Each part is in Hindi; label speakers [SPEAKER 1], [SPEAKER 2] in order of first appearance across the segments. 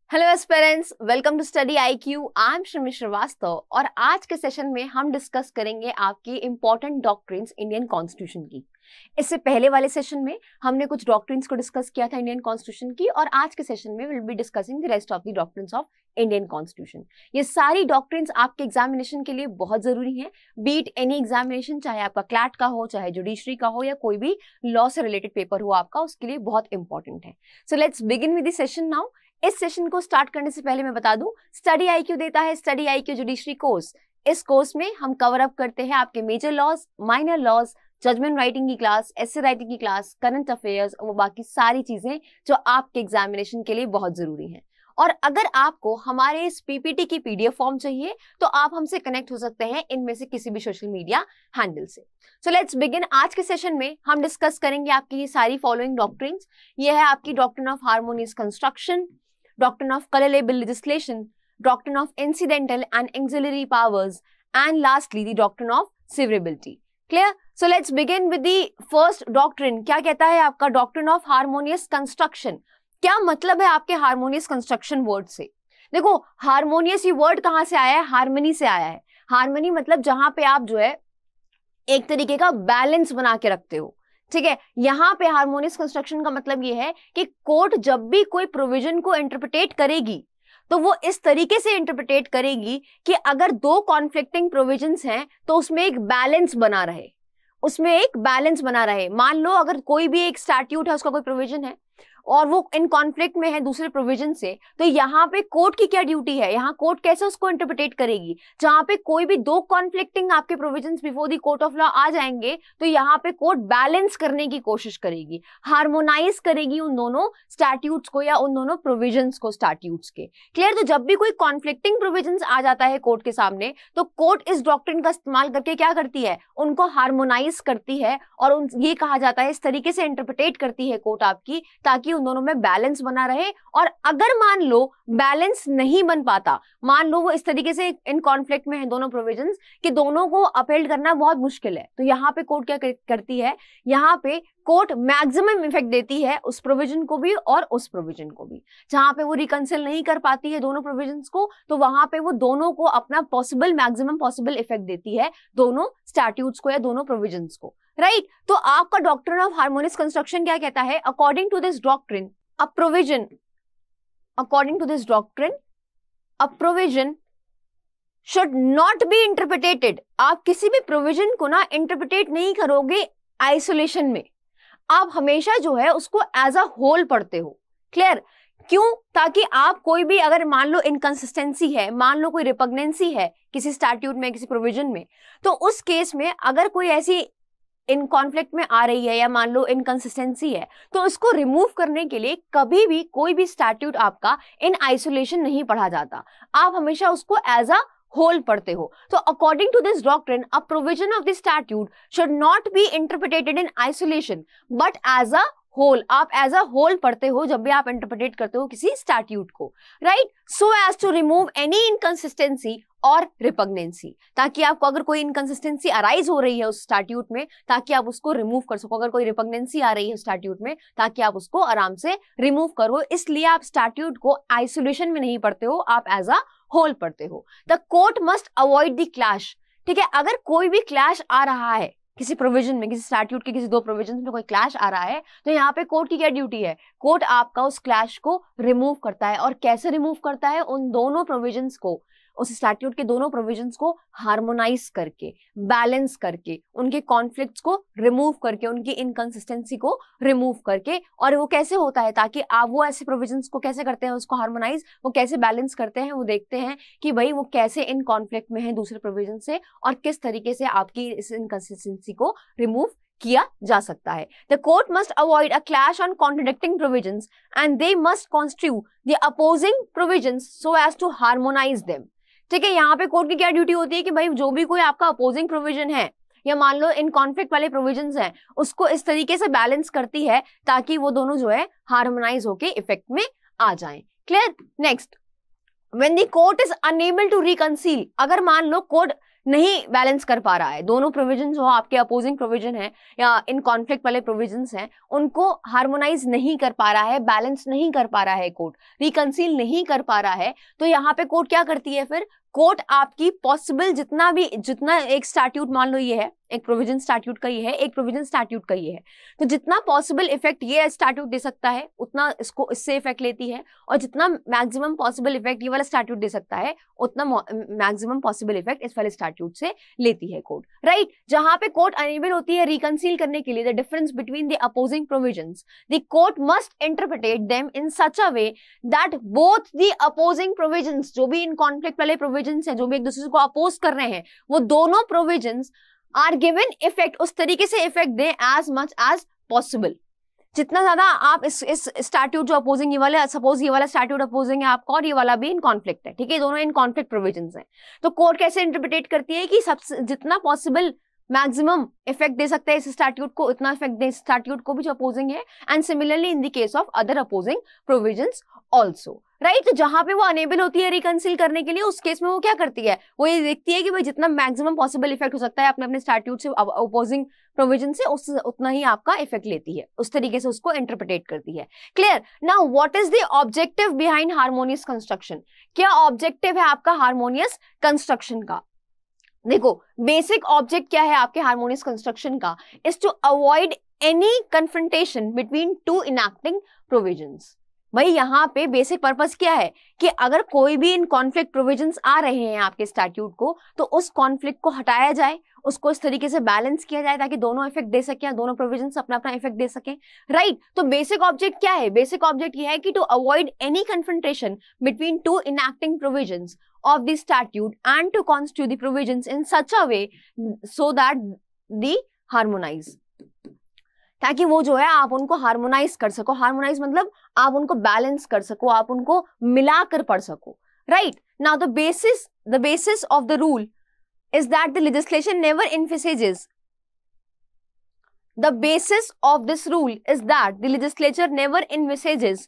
[SPEAKER 1] Hello aspirants, welcome to study IQ. I am Shrimi Shrivastava और आज के सेशन में हम डिस्कस करेंगे आपकी इंपॉर्टेंट डॉक्ट्रिन्स इंडियन कॉन्स्टिट्यूशन की। इससे पहले वाले सेशन में हमने कुछ डॉक्ट्रिन्स को डिस्कस किया था इंडियन कॉन्स्टिट्यूशन की, और आज के सेशन में will be discussing the rest of the doctrines of Indian constitution. ये सारी डॉक्ट्रिन्स आपके एग्जामिनेशन के लिए बहुत जरूरी हैं, बीट एनी एग्जामिनेशन, चाहे आपका क्लैट का हो, चाहे जुडिशरी का हो, या कोई भी लॉ से रिलेटेड पेपर हो आपका, उसके लिए बहुत इंपॉर्टेंट है। So let's begin with the session now. इस सेशन को स्टार्ट करने से पहले मैं बता दूं, स्टडी आईक्यू देता है स्टडी आईक्यू जुडिशरी कोर्स। इस कोर्स में हम कवर अप करते हैं आपके major laws, minor laws, judgement writing की क्लास, एसे राइटिंग की क्लास, करंट अफेयर्स और वो बाकी सारी चीजें जो आपके एग्जामिनेशन के लिए बहुत जरूरी हैं। और अगर आपको हमारे इस पीपीटी की पीडीएफ फॉर्म चाहिए तो आप हमसे कनेक्ट हो सकते हैं इनमें से किसी भी सोशल मीडिया हैंडल से। So let's begin. आज के सेशन में हम डिस्कस करेंगे आपकी ये सारी फॉलोइंग डॉक्ट्रिन्स। ये है आपकी doctrine of harmonious construction, doctrine of color-label legislation, doctrine of incidental and auxiliary powers, and lastly the doctrine of severability. Clear? So let's begin with the first doctrine. क्या कहता है आपका doctrine of harmonious construction? क्या मतलब है आपके harmonious construction word से? देखो, harmonious ये word कहाँ से आया है? harmony से आया है। harmony मतलब जहां पे आप जो है एक तरीके का बैलेंस बना के रखते हो, ठीक है। यहाँ पे हार्मोनियस कंस्ट्रक्शन का मतलब ये है कि कोर्ट जब भी कोई प्रोविजन को इंटरप्रिटेट करेगी तो वो इस तरीके से इंटरप्रिटेट करेगी कि अगर दो कॉन्फ्लिक्टिंग प्रोविजंस हैं तो उसमें एक बैलेंस बना रहे, उसमें एक बैलेंस बना रहे। मान लो अगर कोई भी एक स्टैट्यूट है, उसका कोई प्रोविजन है और वो इन कॉन्फ्लिक्ट में है दूसरे प्रोविजन से, तो यहाँ पे कोर्ट की क्या ड्यूटी है, यहाँ कोर्ट कैसे उसको इंटरप्रिटेट करेगी। जहां पे कोई भी दो कॉन्फ्लिक्टिंग आपके provisions before the court of law आ जाएंगे तो यहाँ पे कोर्ट बैलेंस करने की कोशिश करेगी, हार्मोनाइज करेगी उन दोनों स्टैट्यूट्स को या उन दोनों प्रोविजंस को स्टैट्यूट्स के। क्लियर? तो जब भी कोई कॉन्फ्लिक्टिंग प्रोविजंस आ जाता है कोर्ट के सामने तो कोर्ट इस डॉक्ट्रिन का इस्तेमाल करके क्या करती है, उनको हार्मोनाइज करती है और ये कहा जाता है इस तरीके से इंटरप्रिटेट करती है कोर्ट आपकी, ताकि उन दोनों में बैलेंस बना रहे। और अगर मान लो बैलेंस नहीं बन पाता, मान लो वो इस तरीके से इन कॉन्फ्लिक्ट में है दोनों प्रोविजंस कि दोनों को अपहेल्ड करना बहुत मुश्किल है, तो यहाँ पे कोर्ट क्या करती है, यहाँ पे कोर्ट मैक्सिमम इफेक्ट देती है उस प्रोविजन को भी और उस प्रोविजन को भी। जहां पे वो रिकंसिल नहीं कर पाती है दोनों प्रोविजंस को, तो वहां पे वो दोनों को अपना पॉसिबल मैक्सिमम पॉसिबल इफेक्ट देती है, दोनों स्टैट्यूट्स को या दोनों प्रोविजंस को। राइट? तो आपका डॉक्ट्रिन ऑफ हार्मोनियस कंस्ट्रक्शन क्या कहता है? According to this doctrine a provision, according to this doctrine, a provision should not be interpreted. आप किसी भी प्रोविजन को ना इंटरप्रिटेट नहीं करोगे आइसोलेशन में, आप हमेशा जो है उसको एज अ होल पढ़ते हो। क्लियर? क्यों? ताकि आप कोई भी अगर मान लो इनकंसिस्टेंसी है, मान लो कोई रिपग्नेंसी है किसी स्टैट्यूट में, किसी प्रोविजन में, तो उस केस में अगर कोई ऐसी इन कॉन्फ्लिक्ट में आ रही है या मान लो इनकंसिस्टेंसी है, तो उसको रिमूव करने के लिए कभी भी कोई भी स्टैट्यूट आपका इन आइसोलेशन नहीं पढ़ा जाता, आप हमेशा उसको एज अ होल पढ़ते हो। तो according to this doctrine a provision of this statute should not be interpreted in isolation but as a whole. आप एज अ होल पढ़ते हो जब भी आप इंटरप्रिटेट करते हो किसी स्टैट्यूट को, right? So as to remove any inconsistency और रिपग्नेंसी, ताकि आपको अगर कोई इनकंसिस्टेंसी अराइज हो रही है उस स्टैट्यूट में ताकि आप उसको रिमूव कर सको, अगर कोई रिपग्नेंसी आ रही है स्टैट्यूट में ताकि आप उसको आराम से रिमूव करो। इसलिए आप स्टैट्यूट को आइसोलेशन में नहीं पढ़ते हो, आप एज अ होल पढ़ते हो। The court must avoid the clash. ठीक है? अगर कोई भी क्लैश आ रहा है किसी प्रोविजन में, किसी स्टैट्यूट के किसी दो प्रोविजन में कोई क्लैश आ रहा है, तो यहाँ पे कोर्ट की क्या ड्यूटी है? कोर्ट आपका उस क्लैश को रिमूव करता है। और कैसे रिमूव करता है? उन दोनों प्रोविजंस को, उस स्टैट्यूट के दोनों प्रोविजंस को हार्मोनाइज करके, बैलेंस करके, उनके कॉन्फ्लिक्ट्स को रिमूव करके, उनकी इनकंसिस्टेंसी को रिमूव करके। और वो कैसे होता है? ताकि आप वो ऐसे प्रोविजंस को कैसे करते हैं उसको हार्मोनाइज, वो कैसे बैलेंस करते हैं, वो देखते हैं कि भाई वो कैसे इन कॉन्फ्लिक्ट में है दूसरे प्रोविजन से और किस तरीके से आपकी इस इनकंसिस्टेंसी को रिमूव किया जा सकता है। The court must avoid a clash on contradicting provisions and they must construe the opposing provisions so as to harmonize them. ठीक है? यहाँ पे कोर्ट की क्या ड्यूटी होती है कि भाई जो भी कोई आपका अपोजिंग प्रोविजन है या मान लो इन कॉन्फ्लिक्ट वाले प्रोविजंस हैं, उसको इस तरीके से बैलेंस करती है ताकि वो दोनों जो है हार्मोनाइज होके इफेक्ट में आ जाएं। Clear? Next, when the court is unable to reconcile, अगर मान लो कोर्ट नहीं बैलेंस कर पा रहा है, दोनों प्रोविजन जो आपके अपोजिंग प्रोविजन है या इन कॉन्फ्लिक्ट वाले प्रोविजंस हैं उनको हार्मोनाइज नहीं कर पा रहा है, बैलेंस नहीं कर पा रहा है कोर्ट, रिकंसील नहीं कर पा रहा है, तो यहाँ पे कोर्ट क्या करती है, फिर कोर्ट आपकी पॉसिबल जितना एक स्टैट्यूट, मान लो ये है एक प्रोविजन स्टैट्यूट का, ये है एक प्रोविजन स्टैट्यूट का, ये है, तो जितना पॉसिबल इफेक्ट ये स्टैट्यूट दे सकता है उतना इसको इससे इफेक्ट लेती है, और जितना मैक्सिमम पॉसिबल इफेक्ट ये वाला स्टैट्यूट दे सकता है उतना मैक्सिमम पॉसिबल इफेक्ट इस वाले स्टैट्यूट से लेती है कोर्ट, राइट। जहां पे कोर्ट अनेबल होती है रिकंसील करने के लिए the difference between the opposing provisions, the court must interpret them in such a way that both the opposing provisions, जो भी इन कॉन्फ्लिक्ट वाले प्रोविजंस हैं, जो भी एक दूसरे को अपोज कर रहे हैं, वो दोनों प्रोविजंस आर गिवन इफेक्ट, उस तरीके से इफेक्ट दें एज मच एज पॉसिबल, जितना ज्यादा आप इस स्टैट्यूट जो अपोजिंग, ये वाला सपोज ये वाला स्टैट्यूट अपोजिंग है आपका और ये वाला भी इन कॉन्फ्लिक्ट है, ठीक है, दोनों इन कॉन्फ्लिक्ट प्रोविजंस हैं, तो कोर्ट कैसे इंटरप्रेट करती है कि सबसे जितना पॉसिबल मैक्सिमम इफेक्ट दे सकते हैं इस स्टैट्यूट को, उतना इफेक्ट दे स्टैट्यूट को भी जो अपोजिंग है, and similarly in the case of other opposing provisions also, right. तो जहां पे वो अनेबल होती है रिकंसील करने के लिए, उस केस में वो क्या करती है, वो ये देखती है कि भाई जितना मैक्सिमम पॉसिबल इफेक्ट हो सकता है अपने अपने स्टैट्यूट से अपोजिंग प्रोविजन से, उतना ही आपका इफेक्ट लेती है, उस तरीके से उसको इंटरप्रेट करती है। Clear. Now what is the objective behind harmonious construction, क्या ऑब्जेक्टिव है आपका हार्मोनियस कंस्ट्रक्शन का? देखो बेसिक ऑब्जेक्ट क्या है आपके हार्मोनियस कंस्ट्रक्शन का, is to avoid any confrontation between two enacting provisions. भाई यहाँ पे बेसिक पर्पस क्या है कि अगर कोई भी इन कॉन्फ्लिक्ट प्रोविजंस आ रहे हैं आपके स्टैट्यूट को, तो उस कॉन्फ्लिक्ट को हटाया जाए, उसको इस तरीके से बैलेंस किया जाए ताकि दोनों इफेक्ट दे सकें, दोनों प्रोविजंस अपना अपना इफेक्ट दे सकें, राइट। तो बेसिक ऑब्जेक्ट क्या है, बेसिक ऑब्जेक्ट ये है कि to avoid any confrontation between two enacting provisions of the statute and to constitute the provisions in such a way so that the harmonize, ताकि वो जो है आप उनको हार्मोनाइज कर सको, हार्मोनाइज मतलब आप उनको बैलेंस कर सको, आप उनको मिलाकर पढ़ सको, right. Now the basis of the rule is that the legislation never envisages, the basis of this rule is that the legislature never envisages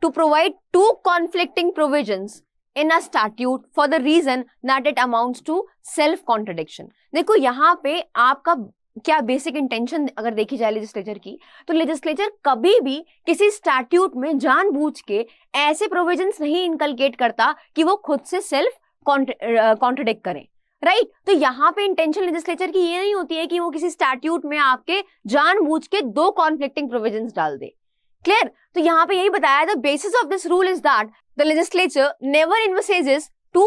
[SPEAKER 1] to provide two conflicting provisions in a statute for the reason that it amounts to self contradiction। देखो यहाँ पे आपका क्या बेसिक इंटेंशन अगर देखी जाए लेजिस्लेचर की, तो लेजिस्लेचर कभी भी किसी स्टैट्यूट में जानबूझ के ऐसे प्रोविजंस नहीं इनकलकेट करता कि वो खुद से सेल्फ कॉन्ट्रडिक्ट करें, राइट। तो यहाँ पे इंटेंशन लेजिस्लेचर की ये नहीं होती है कि वो किसी स्टैट्यूट में आपके जानबूझ के दो कॉन्फ्लिक्टिंग प्रोविजंस डाल दे, क्लियर। तो यहाँ पे यही बताया, the basis of this rule is that the legislature never envisages to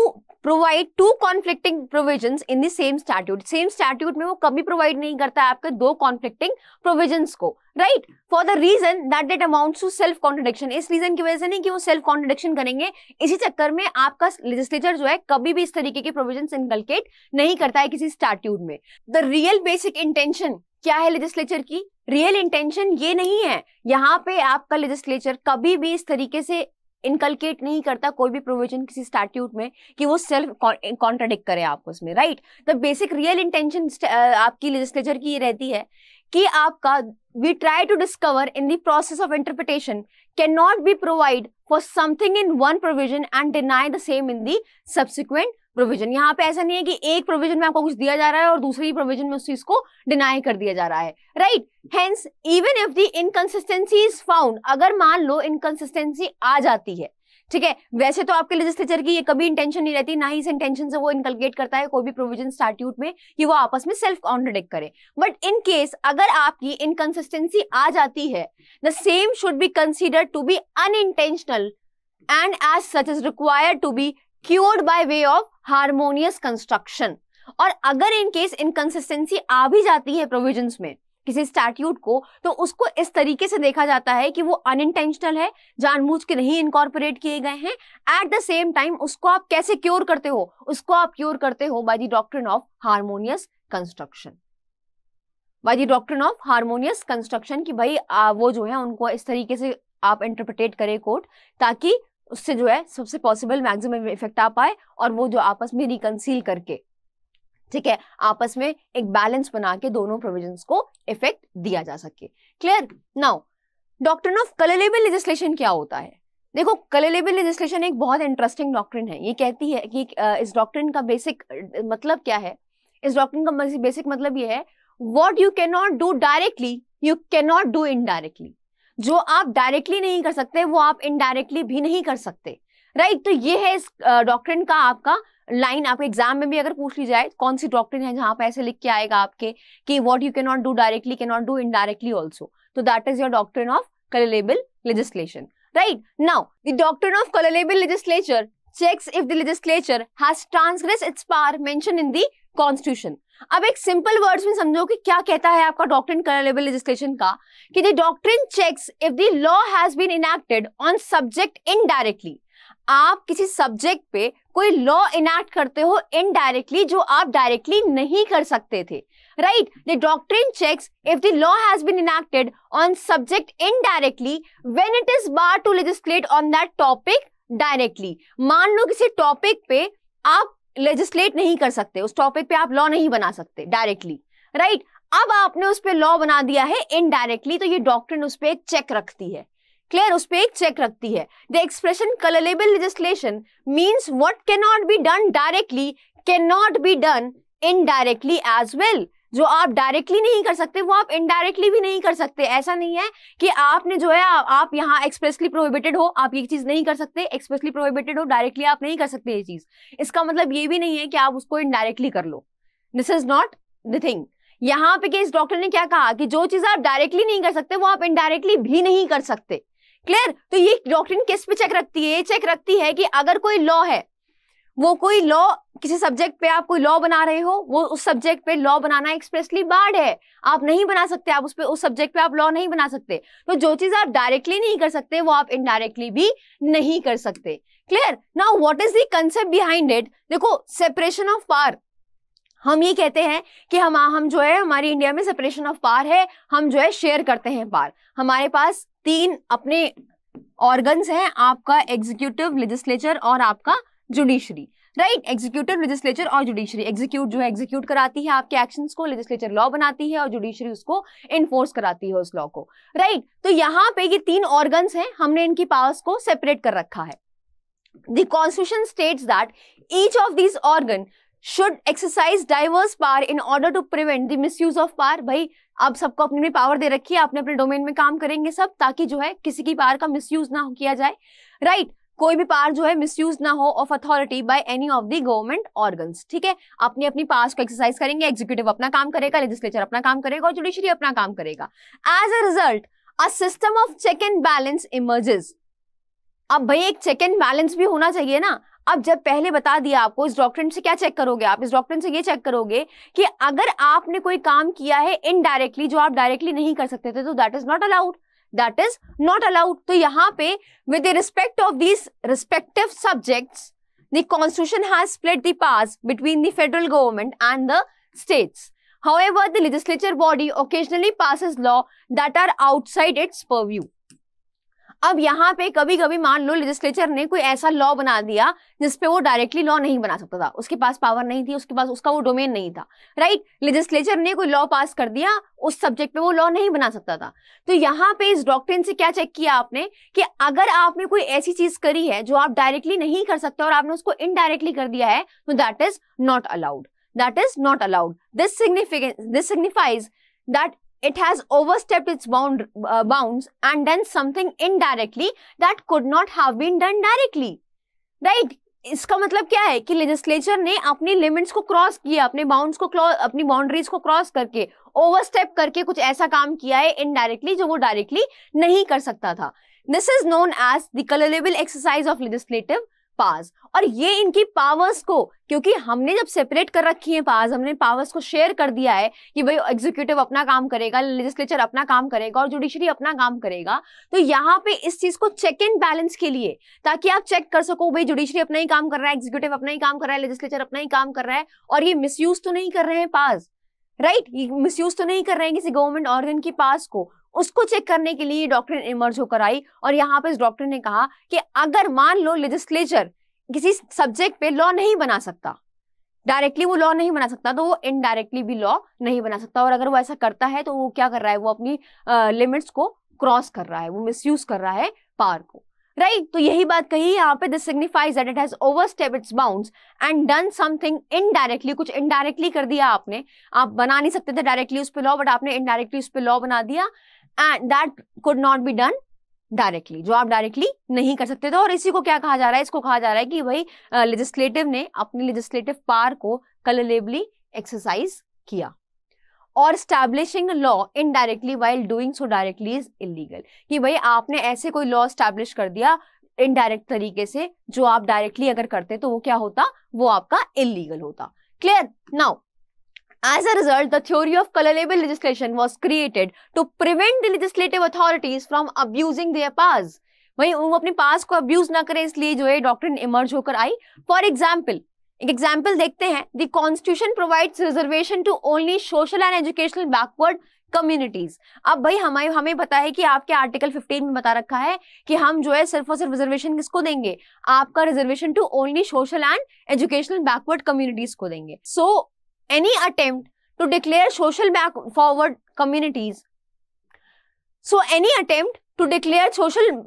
[SPEAKER 1] provide two conflicting provisions in the same statute। Same statute में वो कभी प्रोवाइड नहीं करता है आपके दो कॉन्फ्लिक्टिंग प्रोविजंस को, right, for the reason that it amounts to self contradiction. इस रीजन की वजह से नहीं कि वो सेल्फ कॉन्ट्रडिक्शन करेंगे, इसी चक्कर में आपका लेजिस्लेचर जो है कभी भी इस तरीके के प्रोविजंस इनकलकेट नहीं करता है किसी स्टैट्यूट में। द रियल बेसिक इंटेंशन क्या है लेजिस्लेचर की, रियल इंटेंशन ये नहीं है यहाँ पे आपका लेजिस्लेचर कभी भी इस तरीके से इनकलकेट नहीं करता कोई भी प्रोविजन किसी स्टैट्यूट में कि वो सेल्फ कॉन्ट्रडिक्ट करे आपस में, right. The basic real intention आपकी लेजिस्लेचर की ये रहती है कि आपका we try to discover in the process of interpretation can not be provide for something in one provision and deny the same in the subsequent provision. यहाँ पे ऐसा नहीं है कि एक प्रोविजन में आपको कुछ दिया जा रहा है और दूसरी प्रोविजन में उस चीज को डिनाई कर दिया जा रहा है, right. Hence even if the inconsistency is found, अगर मान लो इनकंसिस्टेंसी आ जाती है, ठीक है, वैसे तो आपके लेजिस्लेचर की ये कभी इंटेंशन नहीं रहती, ना ही इस इंटेंशन से वो इनकलकेट करता है कोई भी प्रोविजन स्टैट्यूट में कि वो आपस में सेल्फ कॉन्ट्रडिक्ट करे, बट इन केस अगर आपकी इनकंसिस्टेंसी आ जाती है, the same should be considered to be unintentional and as such is required to be cured by way of harmonious construction. और अगर इन केस इनकंसिस्टेंसी आ भी जाती है प्रोविजंस में किसी स्टैट्यूट को, तो उसको इस तरीके से देखा जाता है कि वो अनइंटेंशनल है, जानबूझ के नहीं इनकॉर्पोरेट किए गए हैं। एट द सेम टाइम उसको आप कैसे क्योर करते हो, उसको आप क्योर करते हो by the doctrine of harmonious construction, by the doctrine of harmonious construction, कि भाई वो जो है उनको इस तरीके से आप इंटरप्रिटेट करें कोर्ट, ताकि उससे जो है सबसे पॉसिबल मैक्सिमम इफेक्ट आ पाए और वो जो आपस में रिकंसील करके, ठीक है, आपस में एक बैलेंस बना के दोनों प्रोविजंस को इफेक्ट दिया जा सके, clear. Now doctrine of colourable legislation क्या होता है? देखो, कलेलेबल लेजिस्लेशन एक बहुत इंटरेस्टिंग डॉक्ट्रिन है। ये कहती है कि इस डॉक्ट्रिन का बेसिक मतलब क्या है? इस डॉक्ट्रिन का बेसिक मतलब ये है, what you can not do directly you can not do indirectly. जो आप डायरेक्टली नहीं कर सकते वो आप इनडायरेक्टली भी नहीं कर सकते, राइट? तो ये है इस डॉक्ट्रिन का आपका लाइन। आपके एग्जाम में भी अगर पूछ ली जाए कौन सी डॉक्ट्रिन है, जहां पे ऐसे लिख के आएगा आपके कि what you can not do directly can not do indirectly also, तो that is your doctrine of colourable legislation. Right? Now, the doctrine of colorable legislature checks if the legislature has transgressed its power mentioned in the constitution. अब एक सिंपल वर्ड्स में समझो कि क्या कहता है आपका डॉक्ट्रिन कलरेबल लेजिस्लेशन का, कि the doctrine checks if the law has been enacted on subject indirectly. आप किसी सब्जेक्ट पे कोई लॉ इनैक्ट करते हो इनडायरेक्टली, जो आप डायरेक्टली नहीं कर सकते थे, right? The doctrine checks if the law has been enacted on subject indirectly when it is barred to legislate on that topic directly. मान लो किसी टॉपिक पे आप लेजिस्लेट नहीं कर सकते, उस टॉपिक पे आप लॉ नहीं बना सकते डायरेक्टली, राइट? अब आपने उस पे लॉ बना दिया है इनडायरेक्टली, तो ये डॉक्ट्रिन उस पे एक चेक रखती है, क्लियर? उस पे एक चेक रखती है। The expression colourable legislation means what can not be done directly can not be done indirectly as well. जो आप डायरेक्टली नहीं कर सकते वो आप इनडायरेक्टली भी नहीं कर सकते। ऐसा नहीं है कि आपने जो है आप यहाँ एक्सप्रेसली प्रोहिबिटेड हो, आप ये चीज नहीं कर सकते, एक्सप्रेसली प्रोहिबिटेड हो, डायरेक्टली आप नहीं कर सकते ये चीज। इसका मतलब ये भी नहीं है कि आप उसको इनडायरेक्टली कर लो। This is not the thing. यहाँ पे इस डॉक्टर ने क्या कहा कि जो चीज आप डायरेक्टली नहीं कर सकते वो आप इनडायरेक्टली भी नहीं कर सकते, क्लियर? तो ये डॉक्ट्रिन किस पे चेक रखती है? ये चेक रखती है कि अगर कोई लॉ है, वो कोई लॉ, किसी सब्जेक्ट पे आप कोई लॉ बना रहे हो, वो उस सब्जेक्ट पे लॉ बनाना एक्सप्रेसली बार्ड है, आप नहीं बना सकते, आप उस सब्जेक्ट पे आप लॉ नहीं बना सकते। तो जो चीज आप डायरेक्टली नहीं कर सकते वो आप इनडायरेक्टली भी नहीं कर सकते, clear? Now what is the concept behind it? देखो, सेपरेशन ऑफ पावर, हम ये कहते हैं कि हम जो है हमारी इंडिया में सेपरेशन ऑफ पावर है, हम जो है शेयर करते हैं पावर। हमारे पास 3 अपने ऑर्गन्स हैं, आपका एग्जीक्यूटिव, लेजिस्लेचर और आपका जुडिशरी, राइट? एग्जीक्यूटिव, लेजिस्लेचर और जुडिशरी। एग्जीक्यूट जो है एग्जीक्यूट कराती है आपके एक्शंस को, लेजिस्लेचर लॉ बनाती है और जुडिशरी उसको इन्फोर्स कराती है उस लॉ को, राइट? तो यहाँ पे ये 3 ऑर्गन्स हैं, हमने इनकी पावर्स को सेपरेट कर रखा है। The constitution states that each of these organ should exercise diverse power in order to prevent the misuse of power। भाई अब सबको अपनी पावर दे रखी है, अपने अपने डोमेन में काम करेंगे सब, ताकि जो है किसी की पावर का मिसयूज ना किया जाए, राइट? कोई भी पावर जो है मिसयूज ना हो of authority by any of the government organs, ठीक है? अपनी अपनी पावर्स को एक्सरसाइज करेंगे, एग्जीक्यूटिव अपना काम करेगा, लेजिस्लेचर अपना काम करेगा और जुडिशरी अपना काम करेगा। As a result a system of check and balance emerges. अब भाई एक चेक एंड बैलेंस भी होना चाहिए ना। अब जब पहले बता दिया आपको, इस डॉक्ट्रिन से क्या चेक करोगे आप? इस डॉक्ट्रिन से ये चेक करोगे कि अगर आपने कोई काम किया है इनडायरेक्टली जो आप डायरेक्टली नहीं कर सकते थे, तो that is not allowed, that is not allowed. तो यहाँ पे with respect of these respective subjects the constitution has split the powers between the federal government and the states. However, the legislature body occasionally passes law that are outside its purview। अब यहाँ पे कभी कभी मान लो लेजिस्लेचर ने कोई ऐसा लॉ बना दिया जिसपे वो डायरेक्टली लॉ नहीं बना सकता था, उसके पास पावर नहीं थी, उसके पास उसका वो डोमेन नहीं था, राइट? लेजिस्लेचर ने कोई लॉ पास कर दिया, उस सब्जेक्ट पे वो लॉ नहीं बना सकता था। तो यहाँ पे इस डॉक्ट्रिन से क्या चेक किया आपने कि अगर आपने कोई ऐसी चीज करी है जो आप डायरेक्टली नहीं कर सकते और आपने उसको इनडायरेक्टली कर दिया है, तो that is not allowed, that is not allowed. This signifies that it has overstepped its bounds and done something indirectly that could not have been done directly, right? इसका मतलब क्या है कि लेजिस्लेचर ने अपनी लिमिट्स को क्रॉस किया, अपने बाउंड्स को अपनी बाउंड्रीज को क्रॉस करके, ओवरस्टेप करके कुछ ऐसा काम किया है इनडायरेक्टली जो वो डायरेक्टली नहीं कर सकता था। This is known as the colourable exercise of legislative powers. और ये इनकी पावर्स को, क्योंकि हमने जब सेपरेट कर रखी है पावर्स, हमने पावर्स को शेयर कर दिया है कि भाई एग्जीक्यूटिव अपना काम करेगा, लेजिस्लेचर अपना काम करेगा और जुडिशरी अपना काम करेगा, तो यहाँ पे इस चीज को चेक एंड बैलेंस के लिए, ताकि आप चेक कर सको भाई जुडिशरी अपना ही काम कर रहा है, एग्जीक्यूटिव अपना ही काम कर रहा है, लेजिस्लेचर अपना ही काम कर रहा है और ये मिसयूज तो नहीं कर रहे हैं पावर्स, राइट? ये मिसयूज तो नहीं कर रहे हैं किसी गवर्नमेंट ऑर्गन की पावर्स को, उसको चेक करने के लिए डॉक्ट्रिन इमर्ज होकर आई। और यहाँ पे इस डॉक्ट्रिन ने कहा कि अगर मान लो लेजिस्लेचर किसी सब्जेक्ट पे लॉ नहीं बना सकता, डायरेक्टली वो लॉ नहीं बना सकता, तो वो इनडायरेक्टली भी लॉ नहीं बना सकता। और अगर वो ऐसा करता है तो वो क्या कर रहा है? वो अपनी लिमिट्स को क्रॉस कर रहा है, वो मिसयूज कर रहा है पावर को, राइट। तो यही बात कही यहाँ पे, this signifies that it has overstepped its bounds and done something indirectly, कुछ इनडायरेक्टली कर दिया आपने। आप बना नहीं सकते थे डायरेक्टली उस पे लॉ, बट आपने इनडायरेक्टली उस पे लॉ बना दिया, and that could not be done directly, जो आप डायरेक्टली नहीं कर सकते थे। और इसी को क्या कहा जा रहा है, इसको कहा जा रहा है कि भाई लेजिस्लेटिव ने अपनी लेजिस्लेटिव पावर को कलरेबली एक्सरसाइज किया। और establishing law indirectly while doing so directly is illegal, कि भाई आपने ऐसे कोई लॉ स्टैब्लिश कर दिया इनडायरेक्ट तरीके से, जो आप डायरेक्टली अगर करते तो वो क्या होता, वो आपका इलीगल होता। Clear? Now as a result, the theory of colorable legislation was created to prevent the legislative authorities from abusing their powers. वही वो अपने पास को अब्यूज ना करे, इसलिए जो है डॉक्ट्रिन इमर्ज होकर आई। फॉर एग्जाम्पल, एक एग्जाम्पल देखते हैं, the constitution provides reservation to only social and educational backward communities. अब भाई हमें पता है कि आपके आर्टिकल 15 में बता रखा है कि हम जो है सिर्फ और सिर्फ रिजर्वेशन किसको देंगे, आपका reservation to only social and educational backward communities को देंगे। सो any attempt to declare social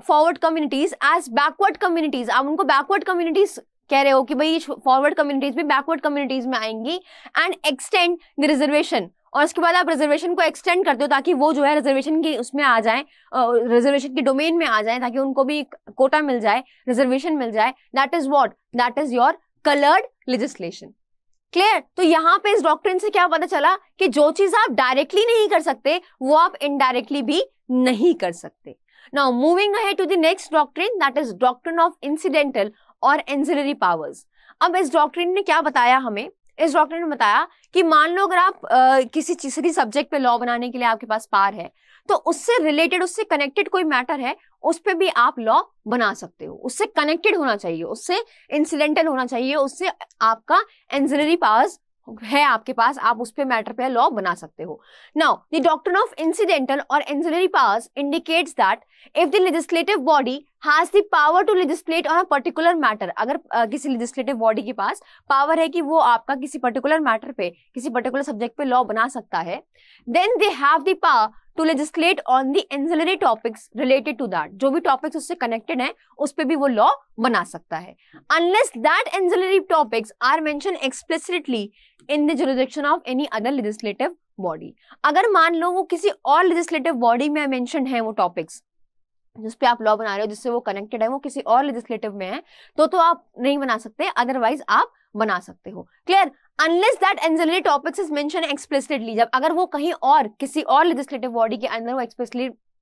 [SPEAKER 1] forward communities as backward communities, आप उनको backward communities कह रहे हो कि भाई फॉरवर्ड कम्युनिटीज भी बैकवर्ड कम्युनिटीज में आएंगी, एंड एक्सटेंड द रिजर्वेशन, और उसके बाद आप रिजर्वेशन को एक्सटेंड करते हो ताकि वो जो है रिजर्वेशन की उसमें आ जाए, रिजर्वेशन के डोमेन में आ जाए, ताकि उनको भी कोटा मिल जाए, रिजर्वेशन मिल जाए। That is what, that is your coloured legislation. Clear? तो यहाँ पे इस डॉक्ट्रिन से क्या पता चला कि जो चीज आप डायरेक्टली नहीं कर सकते वो आप इनडायरेक्टली भी नहीं कर सकते। Now moving ahead to the next doctrine, that is doctrine of incidental और एंसिलरी पावर्स। अब इस डॉक्ट्रिन ने क्या बताया हमें, इस डॉक्ट्रिन ने बताया कि मान लो अगर आप किसी सब्जेक्ट पे लॉ बनाने के लिए आपके पास पावर है, तो उससे रिलेटेड, उससे कनेक्टेड कोई मैटर है, उस पे भी आप लॉ बना सकते हो। उससे कनेक्टेड होना चाहिए, उससे इंसिडेंटल होना चाहिए, उससे आपका एंसिलरी पावर्स है आपके पास, आप उस पे मैटर पे लॉ बना सकते हो। Now the doctrine of incidental और ancillary powers indicates that if the legislative body has the power to legislate on a particular matter, अगर किसी लेजिस्लेटिव बॉडी के पास पावर है कि वो आपका किसी पर्टिकुलर मैटर पे, किसी पर्टिकुलर सब्जेक्ट पे लॉ बना सकता है, then they have the power to legislate on the ancillary topics related to that, जो भी टॉपिक्स उससे कनेक्टेड है उस पे भी वो लॉ बना सकता है, unless that ancillary topics are mention explicitly in the jurisdiction of any other legislative body. अगर मान लो वो किसी और लेजिस्लेटिव बॉडी में मेंशन है, वो टॉपिक्स जिस पे आप लॉ बना रहे हो, जिससे वो कनेक्टेड है, वो किसी और लेजिस्लेटिव में है, तो आप नहीं बना सकते, अदरवाइज आप बना सकते हो। Clear? Unless that ancillary topics is mention explicitly, जब अगर वो कहीं और किसी और लेजिस्लेटिव बॉडी के अंदर वो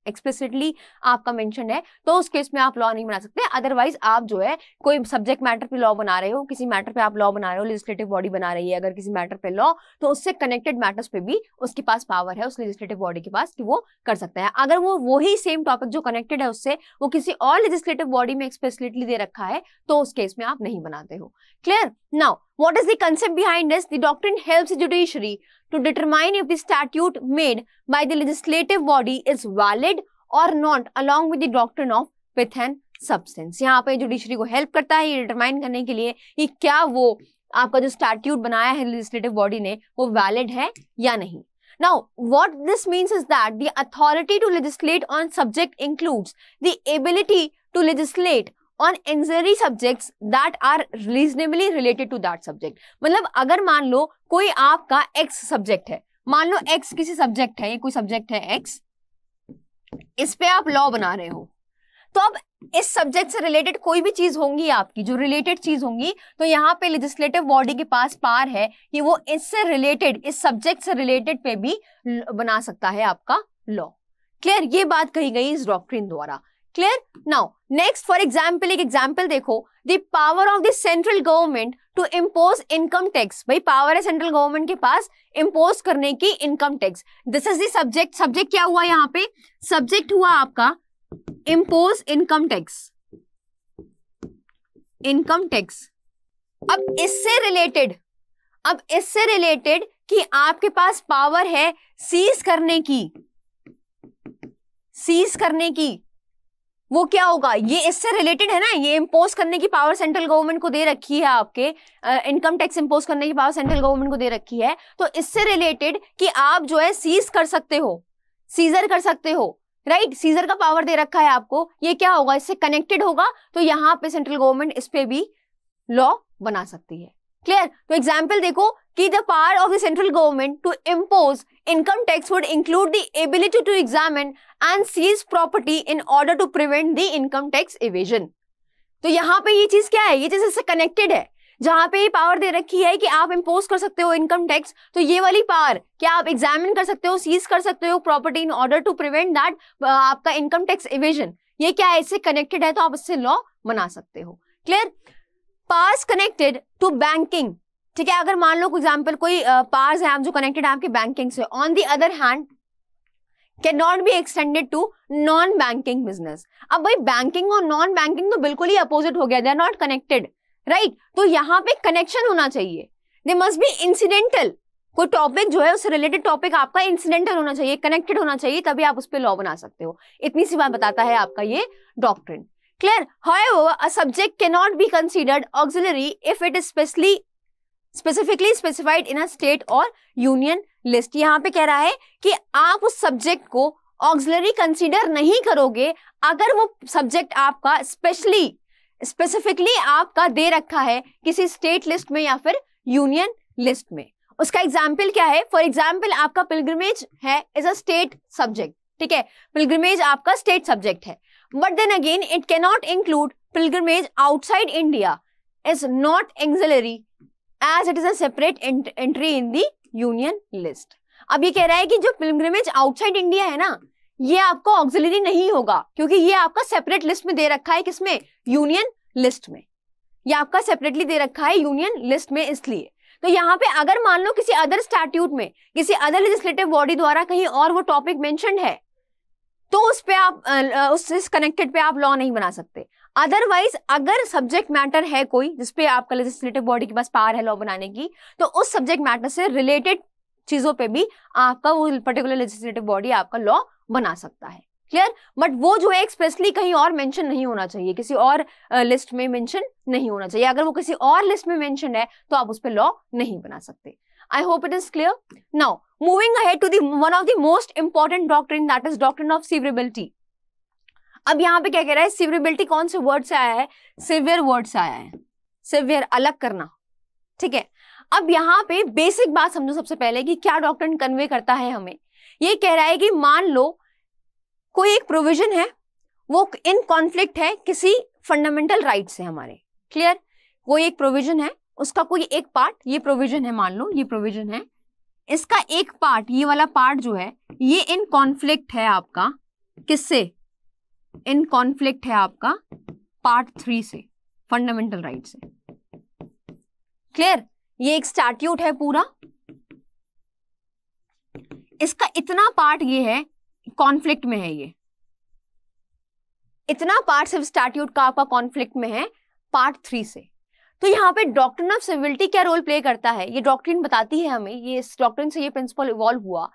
[SPEAKER 1] एक्सप्लिसिटली आपका मेंशन है, तो उस केस में आप लॉ नहीं बना सकते। अदरवाइज आप जो है कोई सब्जेक्ट मैटर पे लॉ बना रहे हो, किसी मैटर पे आप लॉ बना रहे हो, लेजिस्लेटिव बॉडी बना रही है अगर किसी मैटर पे लॉ, तो उससे कनेक्टेड मैटर्स पे भी उसके पास पावर है, उस लेजिस्लेटिव बॉडी के पास, कि वो कर सकता है। अगर वो वही सेम टॉपिक जो कनेक्टेड है उससे वो किसी और लेजिस्लेटिव बॉडी में एक्सप्लिसिटली दे रखा है, तो उस केस में आप नहीं बनाते हो। Clear? Now what is the concept behind this? The doctrine helps the judiciary to determine if the statute made by the legislative body is valid or not, along with the doctrine of pith and substance. यहाँ पे जुडिशरी को हेल्प करता है ये डिटरमाइन करने के लिए कि क्या वो आपका जो स्टैट्यूट बनाया है लेजिस्लेटिव बॉडी ने वो वैलिड है या नहीं। Now, what this means is that the authority to legislate on subject includes the ability to legislate on ancillary subjects that are reasonably related to that subject. मतलब अगर मान लो कोई आपका X सब्जेक्ट है, मान लो X किसी सब्जेक्ट है, ये कोई सब्जेक्ट है X, इस पे आप लॉ बना रहे हो, तो अब इस सब्जेक्ट से रिलेटेड कोई भी चीज होंगी आपकी, जो रिलेटेड चीज होंगी, तो यहाँ पे लेजिस्लेटिव बॉडी के पास पावर है कि वो इससे रिलेटेड, इस सब्जेक्ट से रिलेटेड पे भी बना सकता है आपका लॉ। क्लियर? ये बात कही गई इस डॉक्ट्रिन द्वारा। Clear? Now next, for example, एक एग्जाम्पल देखो, the power of the central government to impose income tax. भाई पावर है सेंट्रल गवर्नमेंट के पास इम्पोज करने की income tax. This is the subject. Subject क्या हुआ यहाँ पे? सब्जेक्ट हुआ आपका impose income tax, income tax. अब इससे रिलेटेड कि आपके पास पावर है सीज करने की, वो क्या होगा? ये इससे रिलेटेड है ना, ये इम्पोज करने की पावर सेंट्रल गवर्नमेंट को दे रखी है, आपके इनकम टैक्स इम्पोज करने की पावर सेंट्रल गवर्नमेंट को दे रखी है, तो इससे रिलेटेड कि आप जो है सीज कर सकते हो, सीजर कर सकते हो, राइट, सीजर का पावर दे रखा है आपको, ये क्या होगा, इससे कनेक्टेड होगा, तो यहाँ पे सेंट्रल गवर्नमेंट इस पे भी लॉ बना सकती है। क्लियर? तो एग्जाम्पल देखो कि the power of the central government to impose income tax would include the ability to examine and seize property in order to prevent the income tax evasion. तो यहाँ पे ये चीज क्या है, ये चीज इससे कनेक्टेड है। जहां पे ये पावर दे रखी है कि आप इम्पोज कर सकते हो इनकम टैक्स, तो ये वाली पावर क्या आप एग्जामिन कर सकते हो, सीज कर सकते हो property in order to prevent that आपका इनकम टैक्स इवेजन, ये क्या है, इससे कनेक्टेड है, तो आप इससे लॉ बना सकते हो। Clear? Powers connected to banking, ठीक है, अगर मान लो कोई एग्जाम्पल कोई पावर्स है आप जो कनेक्टेड है आपके बैंकिंग से, on the other hand can not be extended to non banking business. अब भाई बैंकिंग और नॉन बैंकिंग तो बिल्कुल ही अपोजिट हो गया, they are not connected, right? तो यहाँ पे कनेक्शन होना चाहिए, दे मस्ट बी इंसिडेंटल, कोई टॉपिक जो है उससे रिलेटेड टॉपिक आपका इंसिडेंटल होना चाहिए, कनेक्टेड होना चाहिए, तभी आप उस पर लॉ बना सकते हो। इतनी सी बात बताता है आपका ये doctrine. Clear? However, a subject cannot be considered auxiliary if it is specifically specified in a state or union list। यहाँ पे कह रहा है कि आप उस सब्जेक्ट को ऑक्सिलरी कंसीडर नहीं करोगे अगर वो सब्जेक्ट आपका स्पेसिफिकली आपका दे रखा है किसी स्टेट लिस्ट में या फिर यूनियन लिस्ट में। उसका एग्जाम्पल क्या है? फॉर एग्जाम्पल आपका पिलग्रिमेज है, इज अ स्टेट सब्जेक्ट, ठीक है, पिलग्रिमेज आपका स्टेट सब्जेक्ट है, but then again it cannot include pilgrimage outside India is not auxiliary as it is a separate entry in the union list। अब ये कह रहा है कि जो pilgrimage outside India है ना, ये आपको ऑक्सिलरी नहीं होगा क्योंकि ये आपका सेपरेट लिस्ट में दे रखा है, किसमें, यूनियन लिस्ट में, ये आपका सेपरेटली दे रखा है यूनियन लिस्ट में, इसलिए। तो यहाँ पे अगर मान लो किसी अदर स्टैट्यूट में, किसी अदर लेजिस्लेटिव बॉडी द्वारा कहीं और वो टॉपिक मेंशन्ड है, तो उस पे आप उस कनेक्टेड पे आप लॉ नहीं बना सकते। अदरवाइज अगर सब्जेक्ट मैटर है कोई जिसपे आपका लेजिस्लेटिव बॉडी के पास पावर है लॉ बनाने की, तो उस सब्जेक्ट मैटर से रिलेटेड चीजों पे भी आपका वो पर्टिकुलर लेजिस्लेटिव बॉडी आपका लॉ बना सकता है। क्लियर? बट वो जो है एक्सप्रेसली कहीं और मेंशन नहीं होना चाहिए, किसी और लिस्ट में मेंशन नहीं होना चाहिए। अगर वो किसी और लिस्ट में मेंशन है तो आप उस पर लॉ नहीं बना सकते। I hope it is clear. Now, moving ahead to the one of the most important doctrine, that is doctrine of severability. अब यहाँ पे क्या कह रहा है, severability कौन से वर्ड से आया है? severe वर्ड से आया है, severe अलग करना, ठीक है। अब यहाँ पे बेसिक बात समझो सबसे पहले कि क्या डॉक्ट्रिन कन्वे करता है हमें। ये कह रहा है कि मान लो कोई एक प्रोविजन है, वो इन कॉन्फ्लिक्ट है किसी फंडामेंटल राइट से हमारे। क्लियर? कोई एक प्रोविजन है, उसका कोई एक पार्ट, ये प्रोविजन है, मान लो ये प्रोविजन है, इसका एक पार्ट, ये वाला पार्ट जो है ये इन कॉन्फ्लिक्ट है आपका किससे, इन कॉन्फ्लिक्ट है आपका पार्ट 3 से, फंडामेंटल राइट से। क्लियर? ये एक स्टैट्यूट है पूरा, इसका इतना पार्ट ये है कॉन्फ्लिक्ट में है, ये इतना पार्ट सिर्फ स्टैट्यूट का आपका कॉन्फ्लिक्ट में है पार्ट 3 से। तो यहाँ पे डॉक्ट्रिन ऑफ सिविलिटी क्या रोल प्ले करता है, ये डॉक्ट्रिन बताती है हमें, ये इस डॉक्ट्रिन से ये प्रिंसिपल इवॉल्व हुआ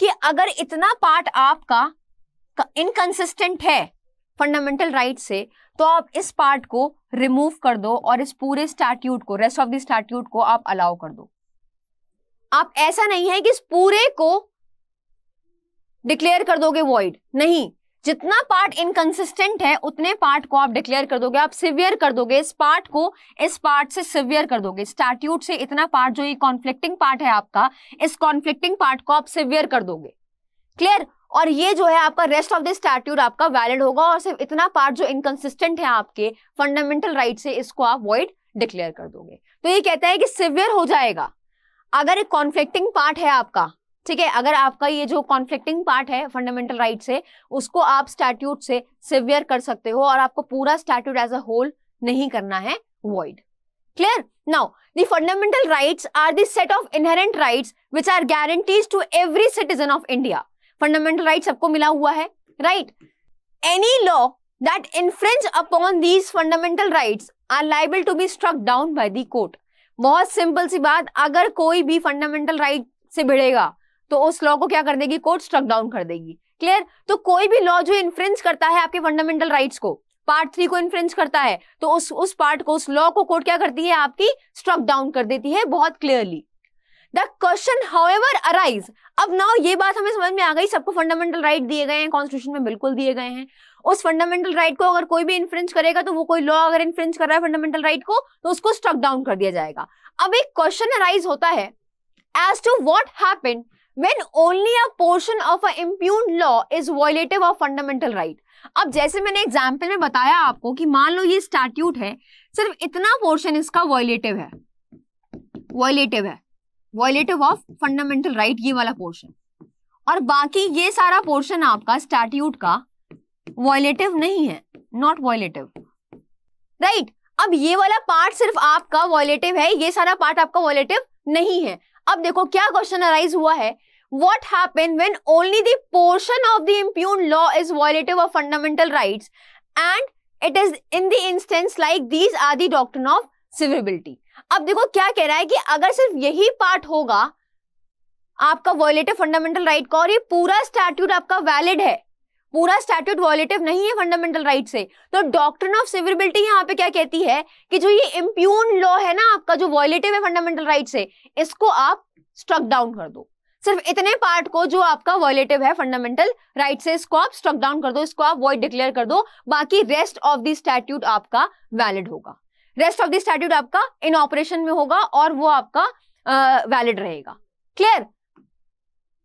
[SPEAKER 1] कि अगर इतना पार्ट आपका इनकंसिस्टेंट है फंडामेंटल राइट से, तो आप इस पार्ट को रिमूव कर दो और इस पूरे स्टैट्यूट को, रेस्ट ऑफ द स्टैट्यूट को आप अलाउ कर दो। आप ऐसा नहीं है कि इस पूरे को डिक्लेयर कर दोगे वॉइड, नहीं, जितना पार्ट इनकंसिस्टेंट है उतने पार्ट को आप डिक्लेयर कर दोगे, आप सिवियर कर दोगे इस पार्ट को, इस पार्ट से सिवियर कर दोगे, स्टैट्यूट से इतना पार्ट जो ये कॉन्फ्लिक्टिंग पार्ट है आपका, इस कॉन्फ्लिक्टिंग पार्ट को आप सिवियर कर दोगे। क्लियर? और ये जो है आपका रेस्ट ऑफ द स्टैट्यूट आपका वैलिड होगा, और सिर्फ इतना पार्ट जो इनकंसिस्टेंट है आपके फंडामेंटल राइट से, इसको आप वॉइड डिक्लेयर कर दोगे। तो ये कहता है कि सिवियर हो जाएगा अगर एक कॉन्फ्लिक्टिंग पार्ट है आपका, ठीक है, अगर आपका ये जो कॉन्फ्लिक्टिंग पार्ट है फंडामेंटल राइट से, उसको आप स्टैट्यूट से सिवियर कर सकते हो, और आपको पूरा स्टैट्यूट एज अ होल नहीं करना है void. Clear? Now the fundamental rights are the set of inherent rights which are guarantees to every citizen of India. Fundamental right सबको मिला हुआ है, right? Any law that infringe upon these fundamental rights are liable to be struck down by the court. बहुत सिंपल सी बात, अगर कोई भी फंडामेंटल राइट से भिड़ेगा तो उस लॉ को क्या कर देगी, कोर्ट स्ट्रक डाउन कर देगी। क्लियर? तो कोई भी लॉ जो इन्फ्रिंज करता है आपके फंडामेंटल राइट्स को, पार्ट 3 को इन्फ्रिंज करता है, तो उस पार्ट को, उस लॉ को कोर्ट क्या करती है, आपकी स्ट्रक डाउन कर देती है, बहुत clearly. The question however arise, अब नाउ ये बात हमें समझ में आ गई, सबको फंडामेंटल राइट दिए गए हैं, कॉन्स्टिट्यूशन में बिल्कुल दिए गए हैं। उस फंडामेंटल राइट को अगर कोई भी इन्फ्रिंज करेगा तो वो कोई लॉ अगर इन्फ्रिंज कर रहा है फंडामेंटल राइट को तो उसको स्ट्रक डाउन कर दिया जाएगा। अब एक क्वेश्चन अराइज होता है as to what happened when only a portion of a impugned law is violative of fundamental right. अब जैसे मैंने एग्जाम्पल में बताया आपको कि मान लो ये स्टैट्यूट है, सिर्फ इतना पोर्शन इसका वायलेटिव है, वायलेटिव ऑफ फंडामेंटल राइट, ये वाला पोर्शन, और बाकी ये सारा पोर्शन आपका स्टैट्यूट का वायलेटिव नहीं है, नॉट वायलेटिव, राइट। अब ये वाला पार्ट सिर्फ आपका वायलेटिव है, ये सारा पार्ट आपका वायलेटिव नहीं है। अब देखो क्या क्वेश्चन अराइज हुआ है, what happen when only the portion of the impugned law is violative of fundamental rights and it is in the instance like these are the doctrine of severability। अब देखो क्या कह रहा है कि अगर सिर्फ यही पार्ट होगा आपका वायलेटिव फंडामेंटल राइट का और ये पूरा स्टैट्यूट आपका वैलिड है, पूरा स्टैट्यूट वायलेटिव नहीं है फंडामेंटल राइट से, तो डॉक्ट्रिन ऑफ सेवरेबिलिटी यहाँ पे क्या कहती है कि जो ये इम्प्यूग्ड लॉ है ना आपका, जो वायलेटिव है फंडामेंटल राइट से, इसको आप स्ट्रक डाउन कर दो। सिर्फ इतने पार्ट को जो आपका वायलेटिव है फंडामेंटल राइट से, इसको आप स्ट्रक डाउन कर दो, इसको आप वॉइड डिक्लेयर कर दो, बाकी रेस्ट ऑफ द स्टैट्यूट आपका वैलिड होगा, रेस्ट ऑफ द स्टैट्यूट आपका इन ऑपरेशन में होगा और वो आपका वैलिड रहेगा। Clear?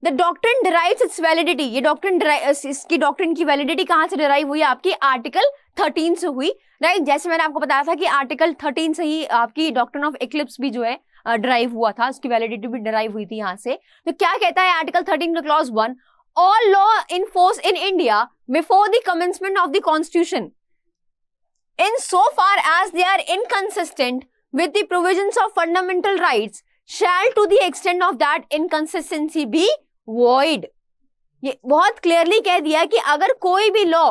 [SPEAKER 1] The doctrine derives it's validity, ये डॉक्ट्रिन इसकी डॉक्ट्रिन की वैलिडिटी कहां से डिराइव हुई? आपकी आर्टिकल 13 से हुई, राइट। जैसे मैंने आपको बताया था कि आर्टिकल 13 से ही आपकी डॉक्ट्रिन ऑफ इक्लिप्स भी जो है डिराइव हुआ था, उसकी वैलिडिटी भी डिराइव हुई थी यहाँ से। तो क्या कहता है आर्टिकल 13 का clause 1, all law in force in India before the commencement of the constitution in so far as they are inconsistent with the provisions of fundamental rights shall to the extent of that inconsistency be void। ये बहुत क्लियरली कह दिया कि अगर कोई भी लॉ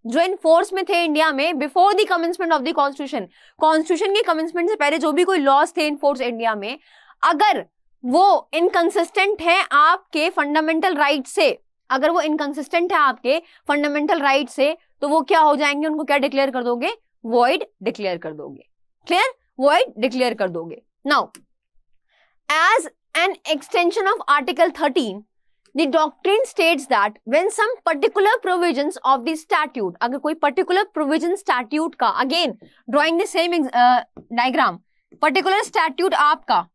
[SPEAKER 1] जो इन फोर्स में थे इंडिया में before the commencement of the constitution, constitution के कमेंसमेंट से पहले जो भी कोई लॉज थे इन फोर्स इंडिया में, अगर वो इनकंसिस्टेंट है आपके फंडामेंटल राइट से, अगर वो इनकंसिस्टेंट है आपके फंडामेंटल राइट से, तो वो क्या हो जाएंगे, उनको क्या डिक्लेयर कर दोगे? void डिक्लेयर कर दोगे। क्लियर? void डिक्लेयर कर दोगे। Now as an extension of article 13 the doctrine states that when some particular provisions of the statute, अगर कोई particular provision statute का, again drawing the same diagram, particular statute आपका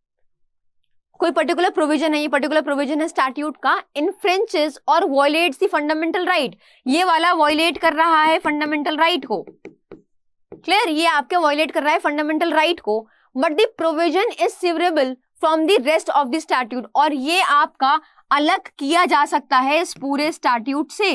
[SPEAKER 1] कोई पर्टिकुलर प्रोविजन है, ये पर्टिकुलर प्रोविजन है स्टैट्यूट का, इन्फ्रेंचेस और वायलेट्स द फंडामेंटल राइट, ये वाला वायलेट कर रहा है फंडामेंटल राइट को। क्लियर? ये आपके वायलेट कर रहा है फंडामेंटल राइट को, but the provision is severable from the rest of the statute, और ये आपका अलग किया जा सकता है इस पूरे स्टैट्यूट से,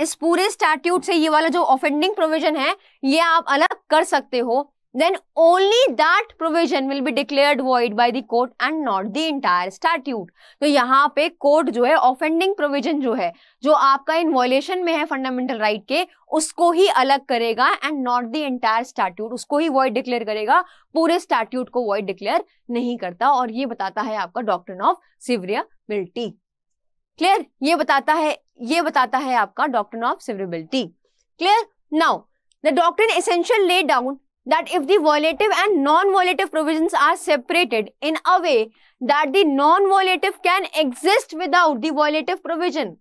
[SPEAKER 1] इस पूरे स्टैट्यूट से ये वाला जो ऑफेंडिंग प्रोविजन है ये आप अलग कर सकते हो। then only that provision will be declared void by the court and not the entire statute। तो यहाँ पे कोर्ट जो है ऑफेंडिंग प्रोविजन जो है, जो आपका इन वायलेशन में है फंडामेंटल राइट के, उसको ही अलग करेगा and not the entire statute, उसको ही वॉइड डिक्लेयर करेगा, पूरे स्टैट्यूट को वॉइड डिक्लेयर नहीं करता। और ये बताता है आपका डॉक्ट्रिन ऑफ सिवरेबिलिटी। क्लियर? ये बताता है आपका doctrine of severability. Clear? Now the doctrine essential lay down that if the violative and non-violative provisions are separated in a way that the non-violative can exist without the violative provision,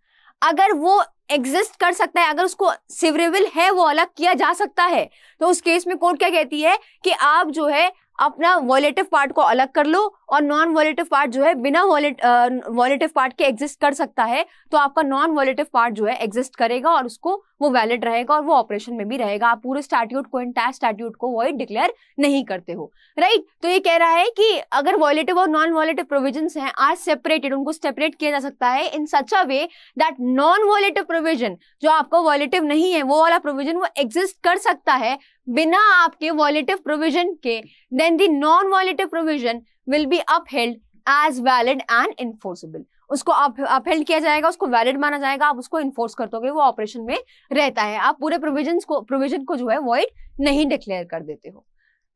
[SPEAKER 1] अगर वो एग्जिस्ट कर सकता है, अगर उसको सिवरेबल है, वो अलग किया जा सकता है, तो उस केस में कोर्ट क्या कहती है कि आप जो है अपना वॉलेटिव पार्ट को अलग कर लो और नॉन वॉलेटिव पार्ट जो है बिना वॉलेटिव पार्ट के एग्जिस्ट कर सकता है, तो आपका नॉन वॉलेटिव पार्ट जो है एग्जिस्ट करेगा और उसको वो वैलिड रहेगा और वो ऑपरेशन में भी रहेगा। आप पूरे स्टैट्यूट को, एंटायर स्टैट्यूट को वॉइड डिक्लेयर नहीं करते हो, राइट। तो ये कह रहा है कि अगर वॉलेटिव और नॉन वॉलेटिव प्रोविजंस हैं आर सेपरेटेड, उनको सेपरेट किया जा सकता है इन सच अ way that non violative provision, जो आपका वॉलेटिव नहीं है वो वाला प्रोविजन वो एग्जिस्ट कर सकता है बिना आपके वॉलेटिव प्रोविजन के, then the non violative provision will be upheld as valid and enforceable. उसको अपहेल्ड किया जाएगा, उसको वैलिड माना जाएगा, आप उसको इन्फोर्स कर दोगे, वो ऑपरेशन में रहता है। आप पूरे प्रोविजन को जो है वॉइड नहीं डिक्लेयर कर देते हो,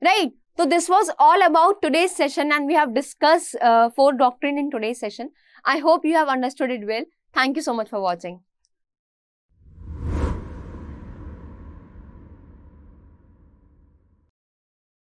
[SPEAKER 1] right. So this was all about today's session and we have discussed 4 doctrine in today's session. I hope you have understood it well. Thank you so much for watching.